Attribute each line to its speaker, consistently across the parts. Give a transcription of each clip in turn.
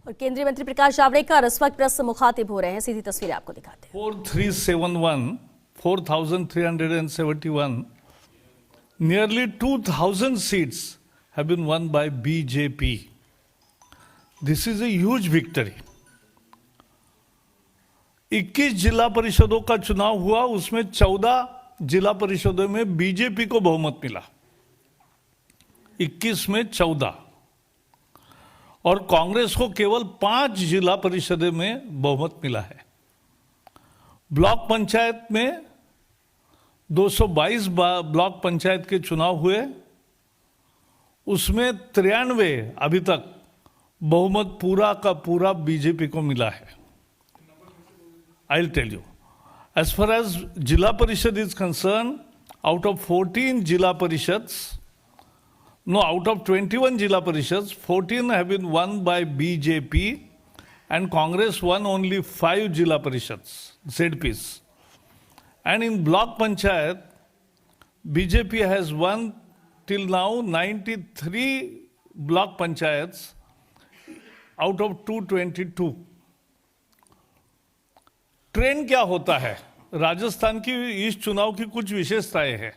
Speaker 1: और केंद्रीय मंत्री प्रकाश जावड़ेकर इस वक्त प्रेस से मुखातिब हो रहे हैं, सीधी तस्वीरें आपको दिखाते हैं।
Speaker 2: 4371, nearly 2000 seats have been won by BJP. This is a huge victory. 21 जिला परिषदों का चुनाव हुआ, उसमें 14 जिला परिषदों में बीजेपी को बहुमत मिला, 21 में 14, और कांग्रेस को केवल 5 जिला परिषदों में बहुमत मिला है। ब्लॉक पंचायत में 222 ब्लॉक पंचायत के चुनाव हुए, उसमें 93 अभी तक बहुमत पूरा का पूरा बीजेपी को मिला है। I will tell you, as far as zila parishad is concerned, out of 14 zila parishads, no, out of 21 Jila Parishads, 14 have been won by BJP and Congress won only 5 Jila Parishads, ZPs. And in Block Panchayat, BJP has won till now 93 Block Panchayats out of 222. Trend क्या होता है? राजस्थान की इस चुनाव की कुछ विशेषताएं हैं।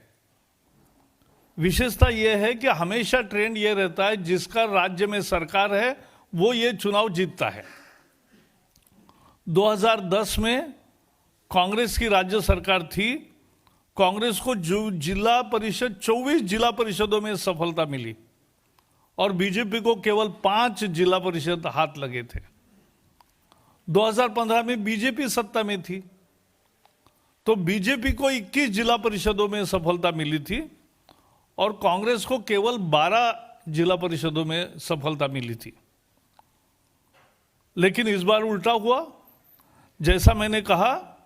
Speaker 2: विशेषता यह है कि हमेशा ट्रेंड यह रहता है जिसका राज्य में सरकार है वो ये चुनाव जीतता है। 2010 में कांग्रेस की राज्य सरकार थी, कांग्रेस को जिला परिषद 24 जिला परिषदों में सफलता मिली और बीजेपी को केवल 5 जिला परिषद हाथ लगे थे। 2015 में बीजेपी सत्ता में थी तो बीजेपी को 21 जिला परिषदों में सफलता मिली थी और कांग्रेस को केवल 12 जिला परिषदों में सफलता मिली थी। लेकिन इस बार उल्टा हुआ। जैसा मैंने कहा,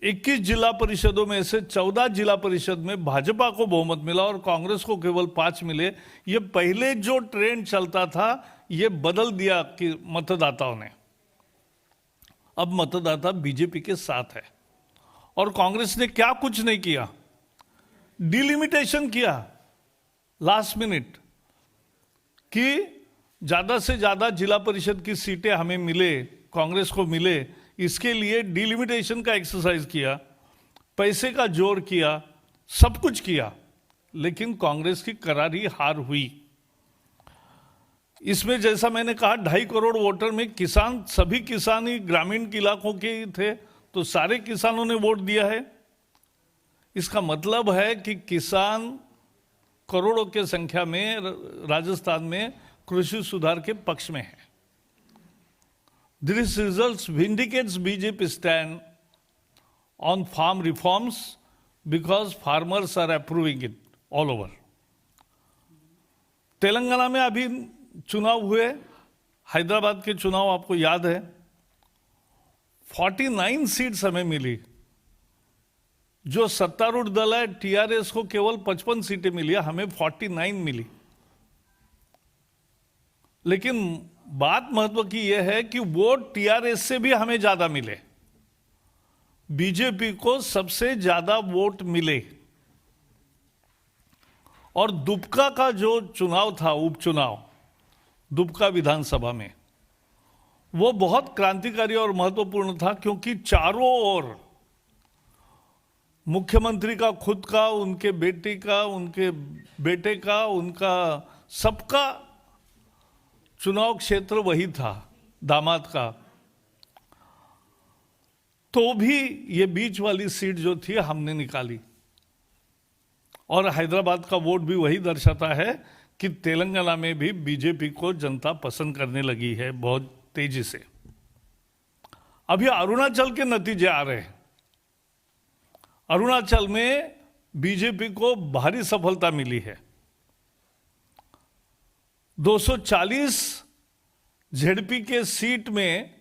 Speaker 2: 21 जिला परिषदों में से 14 जिला परिषद में भाजपा को बहुमत मिला और कांग्रेस को केवल 5 मिले। ये पहले जो ट्रेंड चलता था ये बदल दिया कि मतदाताओं ने, अब मतदाता बीजेपी के साथ है। और कांग्रेस ने क्या कुछ नहीं किया, डिलिमिटेशन किया लास्ट मिनट कि ज्यादा से ज्यादा जिला परिषद की सीटें हमें मिले, कांग्रेस को मिले, इसके लिए डिलिमिटेशन का एक्सरसाइज किया, पैसे का जोर किया, सब कुछ किया, लेकिन कांग्रेस की करारी हार हुई। इसमें जैसा मैंने कहा 2.5 करोड़ वोटर में किसान, सभी किसान ही ग्रामीण इलाकों के ही थे, तो सारे किसानों ने वोट दिया है। इसका मतलब है कि किसान करोड़ों के संख्या में राजस्थान में कृषि सुधार के पक्ष में है। This results vindicates BJP stand on farm reforms because farmers are approving it all over. Telangana में अभी चुनाव हुए, हैदराबाद के चुनाव आपको याद है, 49 सीट्स हमें मिली। जो सत्तारूढ़ दल है टीआरएस को केवल 55 सीटें मिली, हमें 49 मिली। लेकिन बात महत्व की यह है कि वोट टीआरएस से भी हमें ज्यादा मिले, बीजेपी को सबसे ज्यादा वोट मिले। और दुबका का जो चुनाव था, उपचुनाव दुबका विधानसभा में, वो बहुत क्रांतिकारी और महत्वपूर्ण था क्योंकि चारों ओर मुख्यमंत्री का खुद का, उनके बेटी का, उनके बेटे का, उनका सबका चुनाव क्षेत्र वही था, दामाद का। तो भी ये बीच वाली सीट जो थी हमने निकाली। और हैदराबाद का वोट भी वही दर्शाता है कि तेलंगाना में भी बीजेपी को जनता पसंद करने लगी है बहुत तेजी से। अभी अरुणाचल के नतीजे आ रहे हैं। अरुणाचल में बीजेपी को भारी सफलता मिली है। 240 जेडपी के सीट में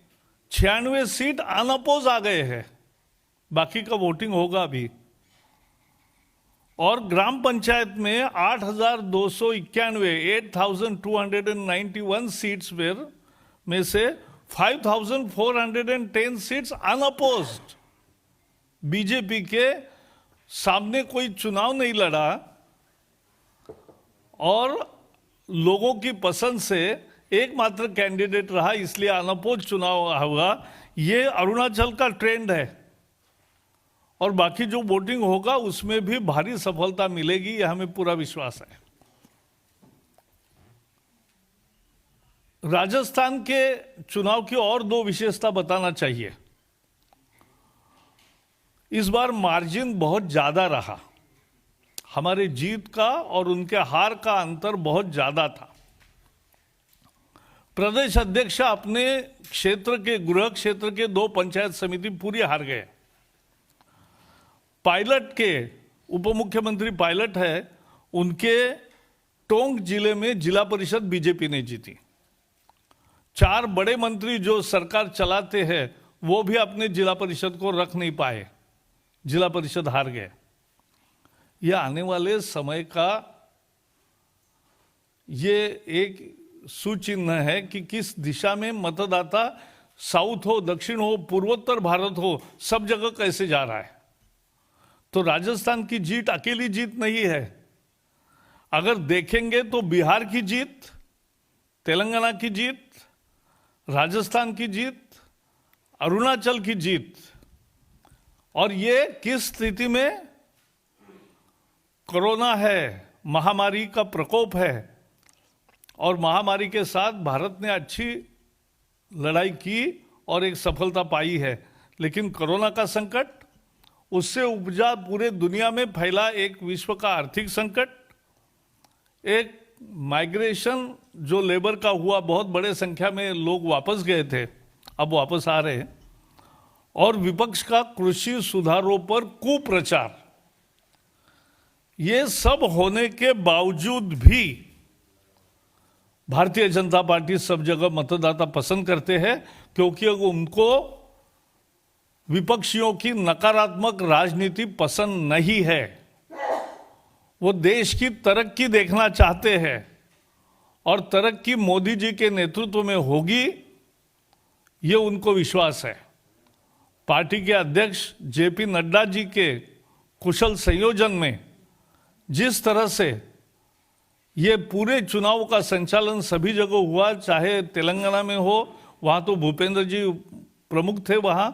Speaker 2: 96 सीट अनअपोज आ गए हैं, बाकी का वोटिंग होगा अभी। और ग्राम पंचायत में 8,291 सीट्स में से 5,410 सीट्स अनअपोज्ड। बीजेपी के सामने कोई चुनाव नहीं लड़ा और लोगों की पसंद से एकमात्र कैंडिडेट रहा, इसलिए अनअपोज चुनाव होगा। ये अरुणाचल का ट्रेंड है और बाकी जो वोटिंग होगा उसमें भी भारी सफलता मिलेगी, यह हमें पूरा विश्वास है। राजस्थान के चुनाव की और दो विशेषता बताना चाहिए। इस बार मार्जिन बहुत ज्यादा रहा, हमारे जीत का और उनके हार का अंतर बहुत ज्यादा था। प्रदेश अध्यक्ष अपने क्षेत्र के, गृह क्षेत्र के 2 पंचायत समिति पूरी हार गए। पायलट के उप मुख्यमंत्री पायलट है, उनके टोंक जिले में जिला परिषद बीजेपी ने जीती। 4 बड़े मंत्री जो सरकार चलाते हैं वो भी अपने जिला परिषद को रख नहीं पाए, जिला परिषद हार गए। यह आने वाले समय का ये एक सुचिन्ह है कि किस दिशा में मतदाता, साउथ हो, दक्षिण हो, पूर्वोत्तर भारत हो, सब जगह कैसे जा रहा है। तो राजस्थान की जीत अकेली जीत नहीं है। अगर देखेंगे तो बिहार की जीत, तेलंगाना की जीत, राजस्थान की जीत, अरुणाचल की जीत, और ये किस स्थिति में? कोरोना है, महामारी का प्रकोप है, और महामारी के साथ भारत ने अच्छी लड़ाई की और एक सफलता पाई है। लेकिन कोरोना का संकट, उससे उपजा पूरे दुनिया में फैला एक विश्व का आर्थिक संकट, एक माइग्रेशन जो लेबर का हुआ, बहुत बड़े संख्या में लोग वापस गए थे, अब वापस आ रहे हैं, और विपक्ष का कृषि सुधारों पर कुप्रचार, ये सब होने के बावजूद भी भारतीय जनता पार्टी सब जगह मतदाता पसंद करते हैं, क्योंकि उनको विपक्षियों की नकारात्मक राजनीति पसंद नहीं है। वो देश की तरक्की देखना चाहते हैं, और तरक्की मोदी जी के नेतृत्व में होगी, ये उनको विश्वास है। पार्टी के अध्यक्ष जेपी नड्डा जी के कुशल संयोजन में जिस तरह से ये पूरे चुनाव का संचालन सभी जगह हुआ, चाहे तेलंगाना में हो, वहां तो भूपेंद्र जी प्रमुख थे, वहां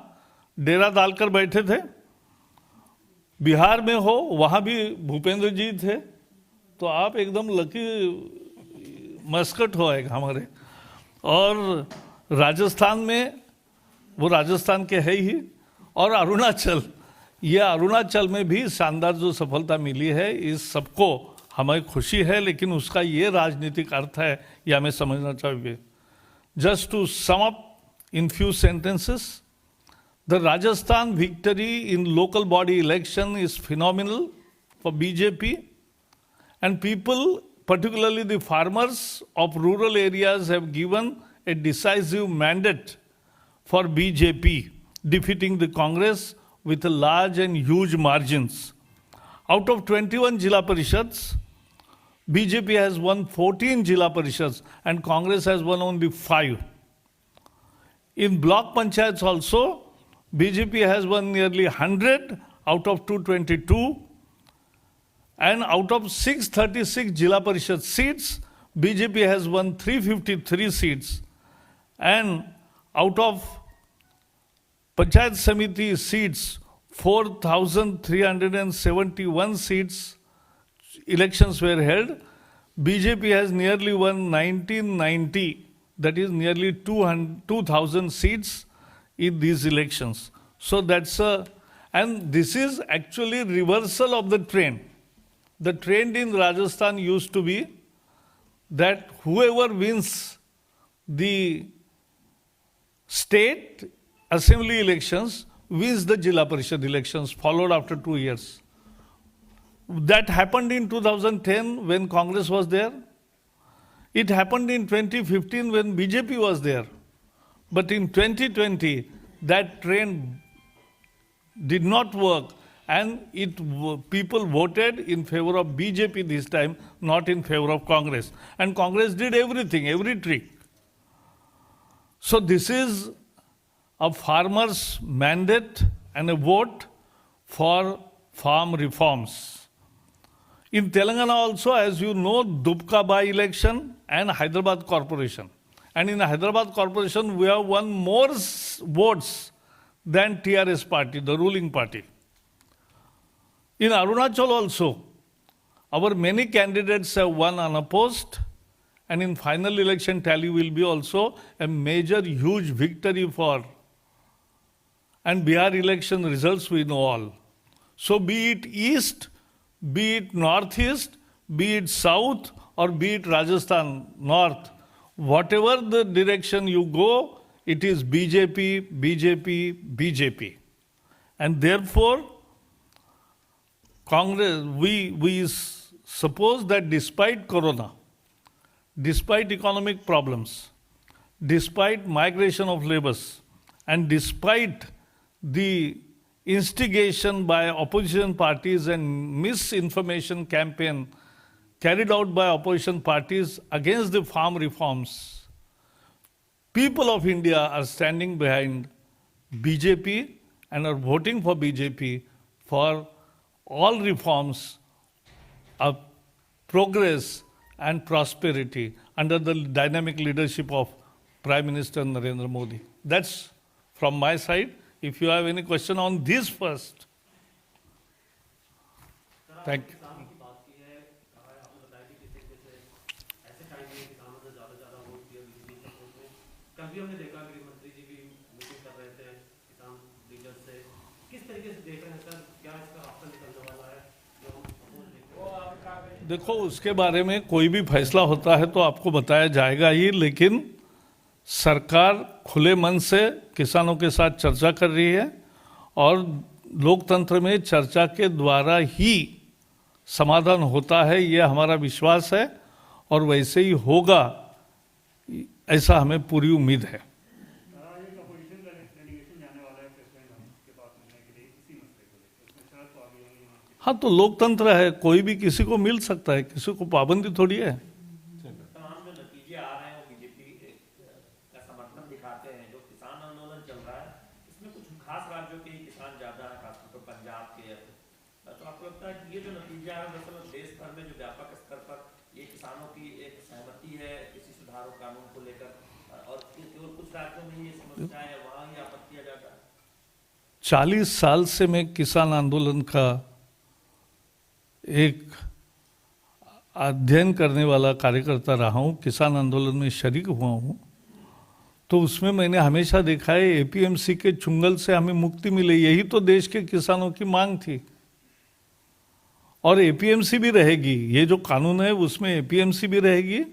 Speaker 2: डेरा डालकर बैठे थे, बिहार में हो वहां भी भूपेंद्र जी थे, तो आप एकदम लकी मस्कट हो आएगा हमारे। और राजस्थान में, वो राजस्थान के है ही, और अरुणाचल, ये अरुणाचल में भी शानदार जो सफलता मिली है, इस सबको हमें खुशी है, लेकिन उसका ये राजनीतिक अर्थ है, ये हमें समझना चाहिए। Just to sum up in few sentences, the Rajasthan victory in local body election is phenomenal for BJP, and people, particularly the farmers of rural areas, have given a decisive mandate for BJP, defeating the Congress with a large and huge margins. Out of 21 Jila Parishads, BJP has won 14 Jila Parishads and Congress has won only 5. In block panchayats also, BJP has won nearly 100 out of 222, and out of 636 Jila Parishad seats, BJP has won 353 seats, and out of Panchayat Samiti seats, 4,371 seats elections were held. BJP has nearly won 1990, that is nearly 2,000 seats in these elections. So that's and this is actually reversal of the trend. The trend in Rajasthan used to be that whoever wins the state assembly elections wins the Jila Parishad elections, followed after 2 years. That happened in 2010 when Congress was there. It happened in 2015 when BJP was there. But in 2020, that trend did not work, and people voted in favor of BJP this time, not in favor of Congress. And Congress did everything, every trick. So this is a farmer's mandate and a vote for farm reforms. In Telangana also, as you know, Dubka by-election and Hyderabad Corporation. and in Hyderabad Corporation we have won more votes than TRS party, the ruling party. In Arunachal also, our many candidates have won unopposed, and in final election tally will be also a major, huge victory for. And Bihar election results we know all. So be it east, be it northeast, be it south, or be it Rajasthan north, whatever the direction you go, it is BJP, BJP, BJP. And therefore, Congress, we suppose that despite Corona, despite economic problems, despite migration of laborers, and despite the instigation by opposition parties and misinformation campaign carried out by opposition parties against the farm reforms, people of India are standing behind BJP and are voting for BJP for all reforms of progress and prosperity under the dynamic leadership of Prime Minister Narendra Modi. That's from my side. If you have any question on this first. Thank you.
Speaker 3: कभी हमने देखा गृह मंत्री जी भी meeting कर रहे थे किसान लीडर से, किस तरीके से देख रहे हैं सर, क्या इसका रास्ता निकलने वाला है जो
Speaker 2: देखो, उसके बारे में कोई भी फैसला होता है तो आपको बताया जाएगा ही, लेकिन सरकार खुले मन से किसानों के साथ चर्चा कर रही है और लोकतंत्र में चर्चा के द्वारा ही समाधान होता है, यह हमारा विश्वास है और वैसे ही होगा, ऐसा हमें पूरी उम्मीद है। हाँ, तो लोकतंत्र है, कोई भी किसी को मिल सकता है, किसी को पाबंदी थोड़ी है।
Speaker 3: तमाम जो नतीजे आ रहे हैं वो बीजेपी का समर्थन दिखाते हैं। जो किसान आंदोलन चल रहा है इसमें कुछ खास राज्यों के ही किसान ज्यादा है, खासतौर पर पंजाब के। तो आपको लगता है कि ये जो नतीजे आ रहे हैं दरअसल देश भर में जो व्यापक स्तर पर ये किसानों की एक सहमति है किसी सुधारों कानून को लेकर, और केवल कुछ राज्यों में ये समस्या है, वहां ही आपत्तियां ज्यादा है?
Speaker 2: 40 साल से मैं किसान आंदोलन का एक अध्ययन करने वाला कार्यकर्ता रहा हूँ, किसान आंदोलन में शरीक हुआ हूँ, तो उसमें मैंने हमेशा देखा है एपीएमसी के चुंगल से हमें मुक्ति मिले, यही तो देश के किसानों की मांग थी। और एपीएमसी भी रहेगी, ये जो कानून है उसमें एपीएमसी भी रहेगी,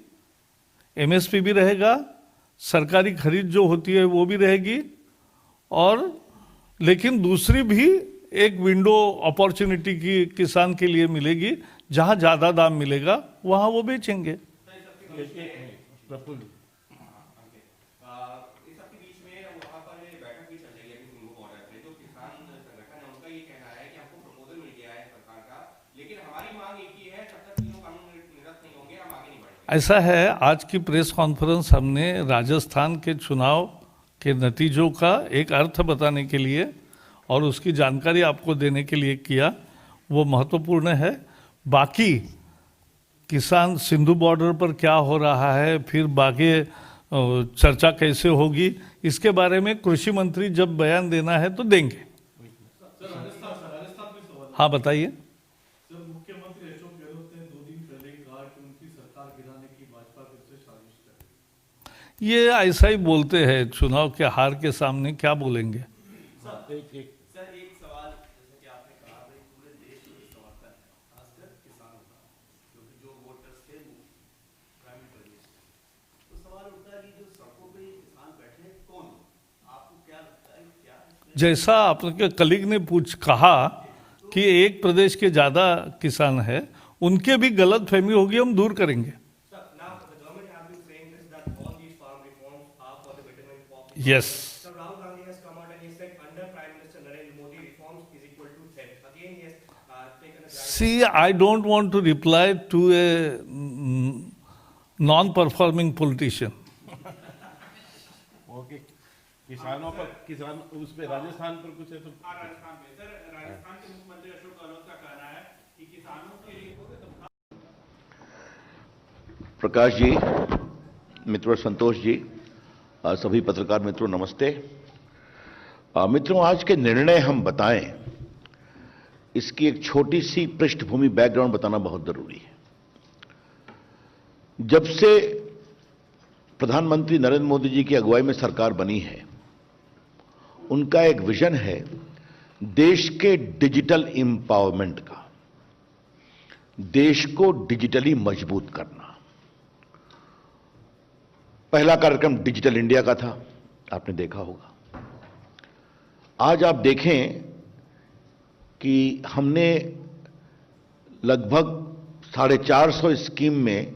Speaker 2: एमएसपी भी रहेगा, सरकारी खरीद जो होती है वो भी रहेगी, और लेकिन दूसरी भी एक विंडो अपॉर्चुनिटी की किसान के लिए मिलेगी, जहां ज्यादा दाम मिलेगा वहां वो बेचेंगे।
Speaker 4: इस सबके बीच में वहाँ पर बैठक भी चल रही है सिंघू बॉर्डर पे, जो किसान संगठन है उनका ये कहना है कि हमको प्रपोजल मिल गया है सरकार का, लेकिन हमारी मांग एक ही है, जब तक तीनों कानून निरस्त नहीं होंगे हम आगे नहीं बढ़ेंगे।
Speaker 2: ऐसा है, आज की प्रेस कॉन्फ्रेंस हमने राजस्थान के चुनाव के नतीजों का एक अर्थ बताने के लिए और उसकी जानकारी आपको देने के लिए किया, वो महत्वपूर्ण है। बाकी किसान सिंधु बॉर्डर पर क्या हो रहा है, फिर बाकी चर्चा कैसे होगी, इसके बारे में कृषि मंत्री जब बयान देना है तो देंगे। हाँ बताइए।
Speaker 5: मुख्यमंत्री अशोक गहलोत ने 2 दिन पहले कहा कि उनकी सरकार गिराने की भाजपा फिर से साजिश कर रही है।
Speaker 2: ये ऐसा ही बोलते हैं, चुनाव के हार के सामने क्या बोलेंगे।
Speaker 3: सर एक सवाल, जैसे कि आपने कहा भाई पूरे देश में समर्थन है, खासकर किसानों का, क्योंकि जो वोटर्स थे वो ग्रामीण प्रदेश, तो सवाल उठता है कि जो सड़कों पे किसान बैठे हैं कौन, आपको क्या लगता है क्या?
Speaker 2: जैसा आपके कलीग ने कहा कि एक प्रदेश के ज्यादा किसान है, उनके भी गलत फहमी होगी, हम दूर करेंगे। Yes, See, I don't want to reply to a non-performing politician.
Speaker 6: Okay, किसानों पर किसान उस पे राजस्थान पर कुछ है तो
Speaker 3: राजस्थान में सर, राजस्थान के मुख्यमंत्री अशोक गहलोत का कहना है कि किसानों के लिए
Speaker 7: प्रकाश जी, मित्र संतोष जी,
Speaker 6: सभी पत्रकार मित्रों नमस्ते। मित्रों, आज के निर्णय हम बताएं, इसकी एक छोटी सी पृष्ठभूमि बैकग्राउंड बताना बहुत जरूरी है। जब से प्रधानमंत्री नरेंद्र मोदी जी की अगुवाई में सरकार बनी है, उनका एक विजन है देश के डिजिटल एम्पावरमेंट का, देश को डिजिटली मजबूत करना। पहला कार्यक्रम डिजिटल इंडिया का था, आपने देखा होगा। आज आप देखें कि हमने लगभग 450 स्कीम में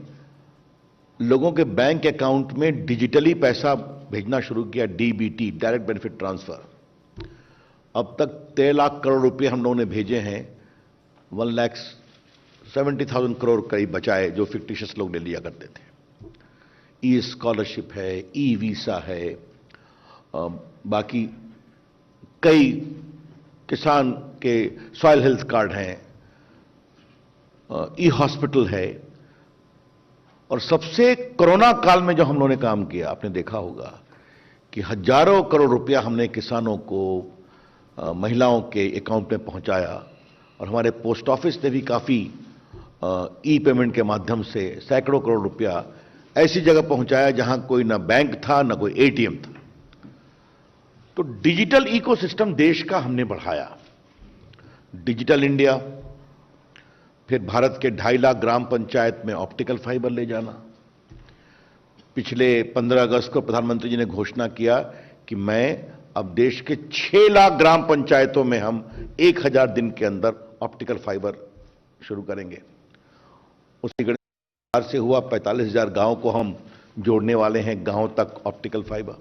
Speaker 6: लोगों के बैंक अकाउंट में डिजिटली पैसा भेजना शुरू किया, डीबीटी, डायरेक्ट बेनिफिट ट्रांसफर। अब तक 13 लाख करोड़ रुपए हम लोगों ने भेजे हैं, 1,70,000 करोड़ करीब बचाए जो फिक्टिशियस लोग ले लिया करते थे। ई स्कॉलरशिप है, ई वीसा है, बाकी कई किसान के सॉइल हेल्थ कार्ड हैं, ई हॉस्पिटल है। और सबसे कोरोना काल में जो हम लोगों ने काम किया, आपने देखा होगा कि हजारों करोड़ रुपया हमने किसानों को, महिलाओं के अकाउंट में पहुंचाया। और हमारे पोस्ट ऑफिस ने भी काफी ई पेमेंट के माध्यम से सैकड़ों करोड़ रुपया ऐसी जगह पहुंचाया जहां कोई ना बैंक था ना कोई एटीएम था। तो डिजिटल इकोसिस्टम देश का हमने बढ़ाया। डिजिटल इंडिया, फिर भारत के 2.5 लाख ग्राम पंचायत में ऑप्टिकल फाइबर ले जाना। पिछले 15 अगस्त को प्रधानमंत्री जी ने घोषणा किया कि मैं अब देश के 6 लाख ग्राम पंचायतों में हम 1000 दिन के अंदर ऑप्टिकल फाइबर शुरू करेंगे। उसी गणित से हुआ 45,000 गांव को हम जोड़ने वाले हैं, गांव तक ऑप्टिकल फाइबर।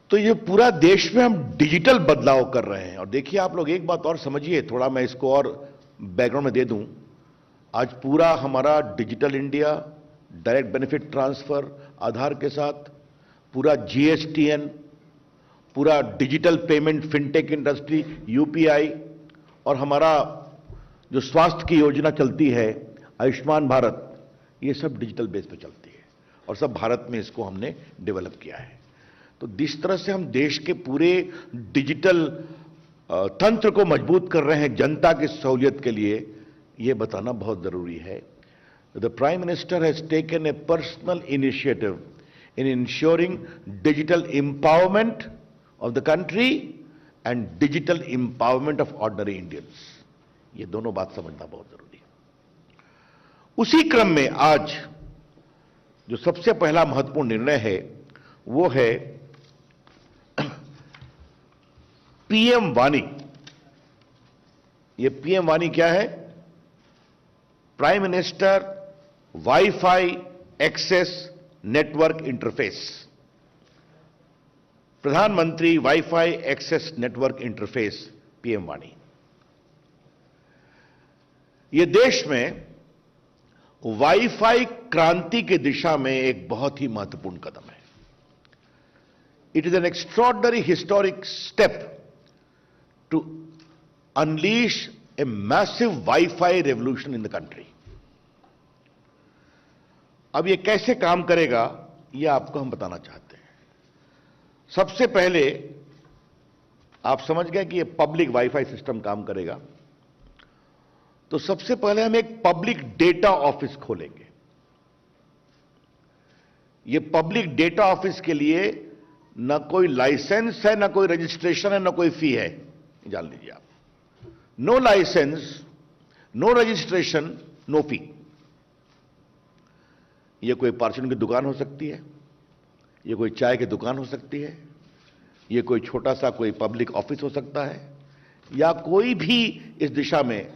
Speaker 6: तो ये पूरा देश में हम डिजिटल बदलाव कर रहे हैं। और देखिए आप लोग, एक बात और समझिए, थोड़ा मैं इसको और बैकग्राउंड में दे दूं। आज पूरा हमारा digital India, direct benefit transfer Aadhaar के साथ, पूरा जीएसटीएन, पूरा digital payment, fintech industry, UPI, और हमारा जो स्वास्थ्य की योजना चलती है आयुष्मान भारत, ये सब डिजिटल बेस पे चलती है और सब भारत में इसको हमने डेवलप किया है। तो जिस तरह से हम देश के पूरे डिजिटल तंत्र को मजबूत कर रहे हैं जनता की सहूलियत के लिए, यह बताना बहुत जरूरी है। The prime minister has taken a personal initiative in ensuring digital empowerment of the country and digital empowerment of ordinary Indians. ये दोनों बात समझना बहुत जरूरी है। उसी क्रम में आज जो सबसे पहला महत्वपूर्ण निर्णय है वो है पीएम वाणी। ये पीएम वाणी क्या है? Prime minister wifi access network interface. प्रधानमंत्री wifi access network interface, PM वाणी। यह देश में वाईफाई क्रांति की दिशा में एक बहुत ही महत्वपूर्ण कदम है। It is an extraordinary historic step to unleash a massive wifi revolution in the country. अब ये कैसे काम करेगा, ये आपको हम बताना चाहते हैं। सबसे पहले आप समझ गए कि ये पब्लिक वाईफाई सिस्टम काम करेगा, तो सबसे पहले हम एक पब्लिक डेटा ऑफिस खोलेंगे। ये पब्लिक डेटा ऑफिस के लिए ना कोई लाइसेंस है, ना कोई रजिस्ट्रेशन है, ना कोई फी है, जान लीजिए आप। No licence, no registration, no fee. ये कोई परचून की दुकान हो सकती है, ये कोई चाय की दुकान हो सकती है, ये कोई छोटा सा कोई पब्लिक ऑफिस हो सकता है, या कोई भी इस दिशा में